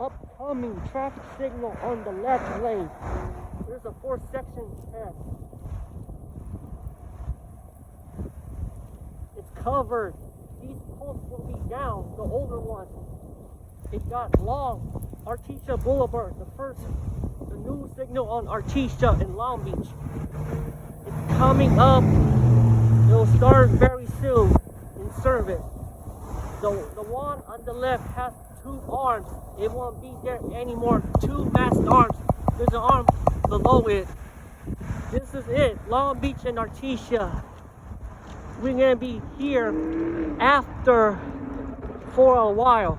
upcoming traffic signal on the left lane. There's a 4-section test. It's covered. These posts will be down, the older ones. It got long. Artesia Boulevard, the new signal on Artesia in Long Beach. It's coming up. It'll start very soon in service. The one on the left has 2 arms. It won't be there anymore. 2 mast arms. There's an arm below it. This is it. Long Beach and Artesia. We're gonna be here after for a while.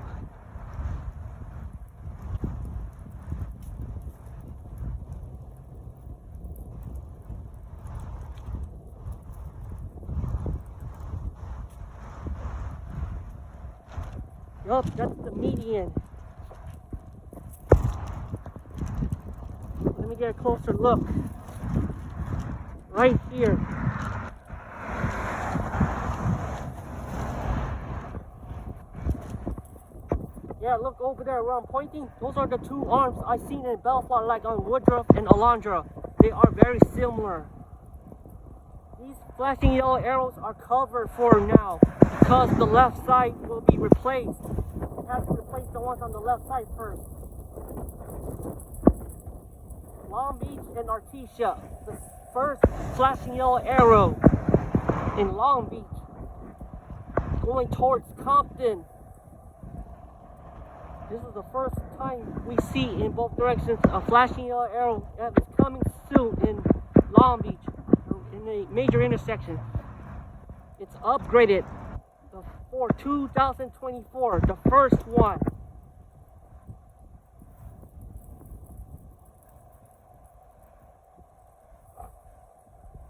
Yup, that's the median. Let me get a closer look. Right here. Yeah, look over there where I'm pointing. Those are the 2 arms I seen in Bellflower, like on Woodruff and Alondra. They are very similar. These flashing yellow arrows are covered for now because the left side will be replaced. We have to replace the ones on the left side first. Long Beach and Artesia. The first flashing yellow arrow in Long Beach. Going towards Compton. This is the first time we see in both directions a flashing yellow arrow that is coming soon in Long Beach, in a major intersection. It's upgraded for 2024, the first one.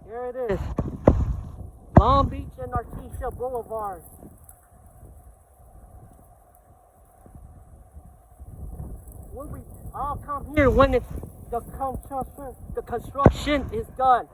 Here it is. Long Beach and Artesia Boulevard. I'll come here when the construction is done.